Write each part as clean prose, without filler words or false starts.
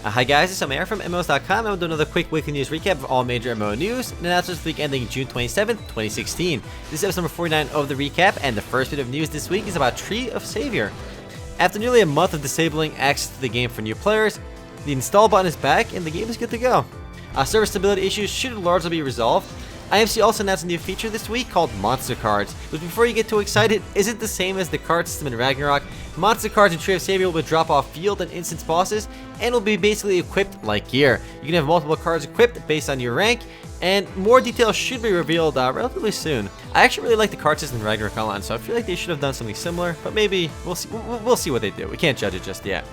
Hi guys, it's Amir from MMOs.com, and we'll do another quick weekly news recap of all major MMO news and announcements for the week ending June 27th, 2016. This is episode number 49 of the recap, and the first bit of news this week is about Tree of Savior. After nearly a month of disabling access to the game for new players, the install button is back and the game is good to go. Server stability issues should largely be resolved. IMC also announced a new feature this week called Monster Cards, which before you get too excited, isn't the same as the card system in Ragnarok. Monster Cards in Tree of Savior will drop off field and instance bosses, and will be basically equipped like gear. You can have multiple cards equipped based on your rank, and more details should be revealed relatively soon. I actually really like the card system in Ragnarok Online, so I feel like they should have done something similar, but maybe we'll see what they do. We can't judge it just yet.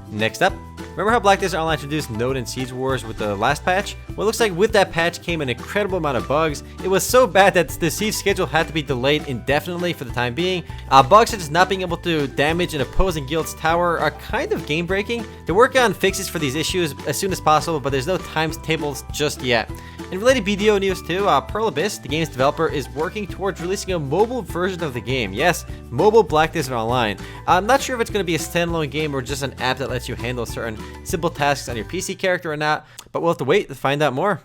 Next up, remember how Black Desert Online introduced Node and Siege Wars with the last patch? Well, it looks like with that patch came an incredible amount of bugs. It was so bad that the Siege schedule had to be delayed indefinitely for the time being. Bugs such as not being able to damage an opposing guild's tower are kind of game breaking. They're working on fixes for these issues as soon as possible, but there's no timetables just yet. In related BDO news too, Pearl Abyss, the game's developer, is working towards releasing a mobile version of the game. Yes, mobile Black Desert Online. I'm not sure if it's going to be a standalone game or just an app that lets you handle certain simple tasks on your PC character or not, but we'll have to wait to find out more.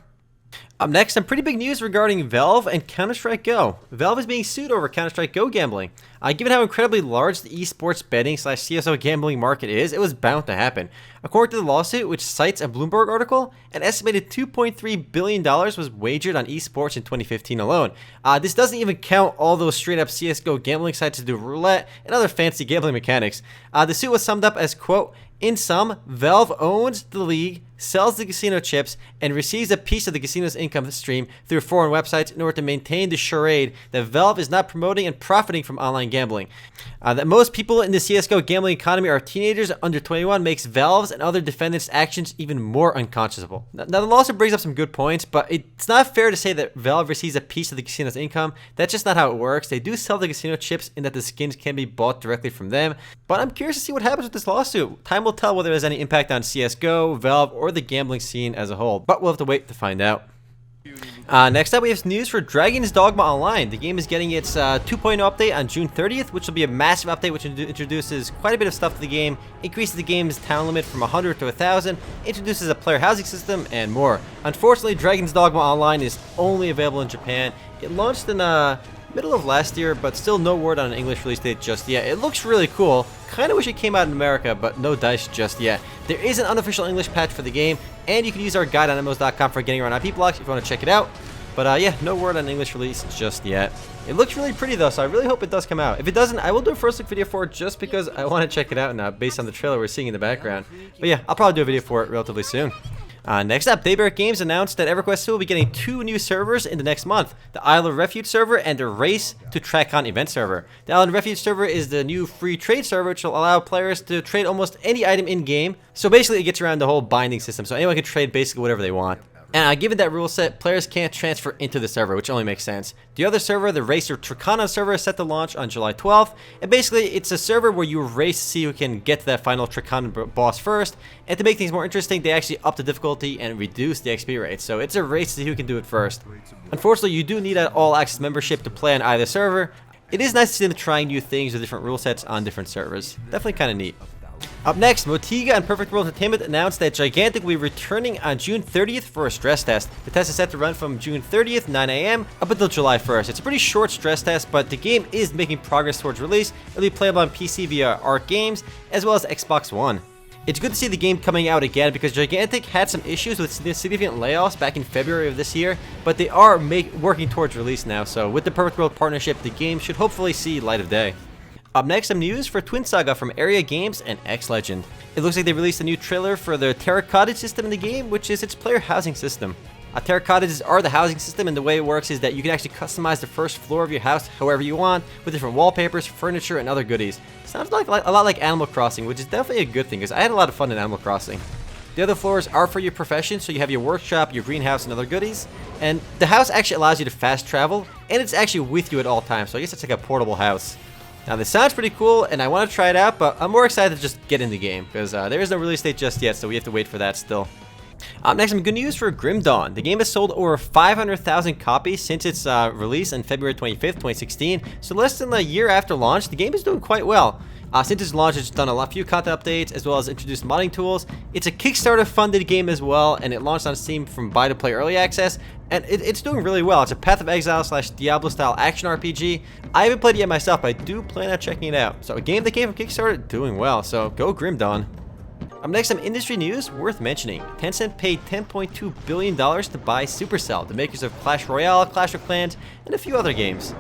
Up next, some pretty big news regarding Valve and Counter-Strike Go. Valve is being sued over Counter-Strike Go gambling. Given how incredibly large the esports betting / CSO gambling market is, it was bound to happen. According to the lawsuit, which cites a Bloomberg article, an estimated $2.3 billion was wagered on esports in 2015 alone. This doesn't even count all those straight-up CSGO gambling sites that do roulette and other fancy gambling mechanics. The suit was summed up as, quote, "In sum, Valve owns the league, sells the casino chips, and receives a piece of the casino's income stream through foreign websites in order to maintain the charade that Valve is not promoting and profiting from online gambling. That most people in the CSGO gambling economy are teenagers under 21 makes Valve's and other defendants' actions even more unconscionable." Now, the lawsuit brings up some good points, but it's not fair to say that Valve receives a piece of the casino's income. That's just not how it works. They do sell the casino chips in that the skins can be bought directly from them, but I'm curious to see what happens with this lawsuit. Time will tell whether there's any impact on CSGO, Valve, or the gambling scene as a whole, but we'll have to wait to find out. Next up, we have news for Dragon's Dogma Online. The game is getting its 2.0 update on June 30th, which will be a massive update which introduces quite a bit of stuff to the game, increases the game's town limit from 100 to 1,000, introduces a player housing system, and more. Unfortunately, Dragon's Dogma Online is only available in Japan. It launched in middle of last year, but still no word on an English release date just yet. It looks really cool. Kinda wish it came out in America, but no dice just yet. There is an unofficial English patch for the game, and you can use our guide on MMOs.com for getting around IP blocks if you want to check it out. But yeah, no word on English release just yet. It looks really pretty though, so I really hope it does come out. If it doesn't, I will do a first look video for it just because I want to check it out now based on the trailer we're seeing in the background. But yeah, I'll probably do a video for it relatively soon. Next up, Daybreak Games announced that EverQuest 2 will be getting 2 new servers in the next month. The Isle of Refuge server and the Race to TrackCon event server. The Isle of Refuge server is the new free trade server which will allow players to trade almost any item in-game. So basically it gets around the whole binding system, so anyone can trade basically whatever they want. And given that rule set, players can't transfer into the server, which only makes sense. The other server, the Race or Tracana server, is set to launch on July 12th. And basically, it's a server where you race to see who can get to that final Tracana boss first. And to make things more interesting, they actually up the difficulty and reduce the XP rate. So it's a race to see who can do it first. Unfortunately, you do need an all-access membership to play on either server. It is nice to see them trying new things with different rule sets on different servers. Definitely kind of neat. Up next, Motiga and Perfect World Entertainment announced that Gigantic will be returning on June 30th for a stress test. The test is set to run from June 30th, 9 AM, up until July 1st. It's a pretty short stress test, but the game is making progress towards release. It'll be playable on PC via Arc Games, as well as Xbox One. It's good to see the game coming out again because Gigantic had some issues with significant layoffs back in February of this year, but they are working towards release now, so with the Perfect World partnership, the game should hopefully see light of day. Up next, some news for Twin Saga from Area Games and X-Legend. It looks like they released a new trailer for the Terra Cottage system in the game, which is its player housing system. Terra Cottages are the housing system, and the way it works is that you can actually customize the first floor of your house however you want, with different wallpapers, furniture, and other goodies. Sounds like a lot like Animal Crossing, which is definitely a good thing, because I had a lot of fun in Animal Crossing. The other floors are for your profession, so you have your workshop, your greenhouse, and other goodies. And the house actually allows you to fast travel, and it's actually with you at all times, so I guess it's like a portable house. Now this sounds pretty cool, and I want to try it out, but I'm more excited to just get in the game, because there is no release date just yet, so we have to wait for that still. Next, some good news for Grim Dawn. The game has sold over 500,000 copies since its release on February 25th, 2016, so less than a year after launch, the game is doing quite well. Since its launch, it's done a few content updates as well as introduced modding tools. It's a Kickstarter funded game as well, and it launched on Steam from buy to play early access, and it's doing really well. It's a Path of Exile / Diablo style action RPG. I haven't played it yet myself, but I do plan on checking it out. So a game that came from Kickstarter, doing well, so go Grim Dawn. Up next, some industry news worth mentioning. Tencent paid $10.2 billion to buy Supercell, the makers of Clash Royale, Clash of Clans, and a few other games.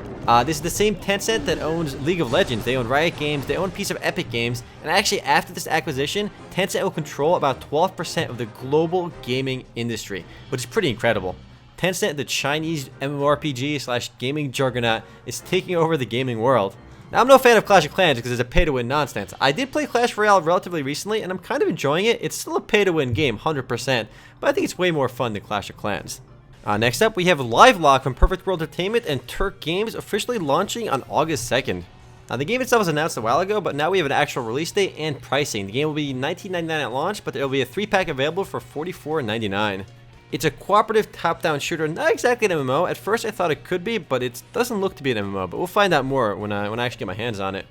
This is the same Tencent that owns League of Legends. They own Riot Games, they own a piece of Epic Games, and actually after this acquisition, Tencent will control about 12% of the global gaming industry, which is pretty incredible. Tencent, the Chinese MMORPG / gaming juggernaut, is taking over the gaming world. Now, I'm no fan of Clash of Clans because it's a pay-to-win nonsense. I did play Clash Royale relatively recently, and I'm kind of enjoying it. It's still a pay-to-win game, 100%, but I think it's way more fun than Clash of Clans. Next up, we have Livelock from Perfect World Entertainment and Turk Games officially launching on August 2nd. Now, the game itself was announced a while ago, but now we have an actual release date and pricing. The game will be $19.99 at launch, but there will be a 3-pack available for $44.99. It's a cooperative top-down shooter, not exactly an MMO. At first I thought it could be, but it doesn't look to be an MMO, but we'll find out more when I actually get my hands on it.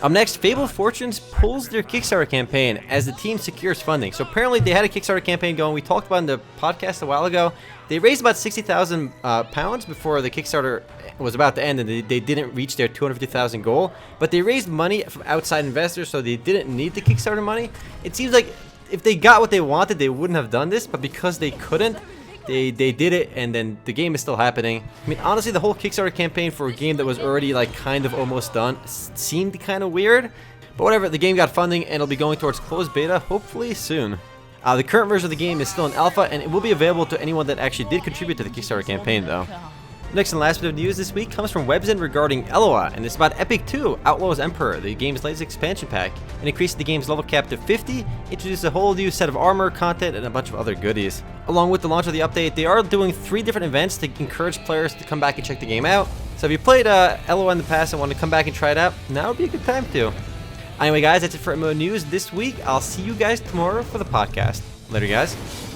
Up next, Fable Fortune pulls their Kickstarter campaign as the team secures funding. So apparently they had a Kickstarter campaign going. We talked about it in the podcast a while ago. They raised about 60,000 pounds before the Kickstarter was about to end, and they didn't reach their 250,000 goal. But they raised money from outside investors, so they didn't need the Kickstarter money. It seems like if they got what they wanted, they wouldn't have done this, but because they couldn't, they did it, and then the game is still happening. I mean, honestly, the whole Kickstarter campaign for a game that was already kind of almost done seemed kind of weird, but whatever, the game got funding and it'll be going towards closed beta hopefully soon. The current version of the game is still in alpha, and it will be available to anyone that actually did contribute to the Kickstarter campaign though. Next and last bit of news this week comes from Webzen regarding ELOA, and it's about Epic 2, Outlaw's Emperor, the game's latest expansion pack. It increased the game's level cap to 50, introduced a whole new set of armor, content, and a bunch of other goodies. Along with the launch of the update, they are doing 3 different events to encourage players to come back and check the game out. So if you played ELOA in the past and want to come back and try it out, now would be a good time to. Anyway guys, that's it for MMO News this week. I'll see you guys tomorrow for the podcast. Later guys.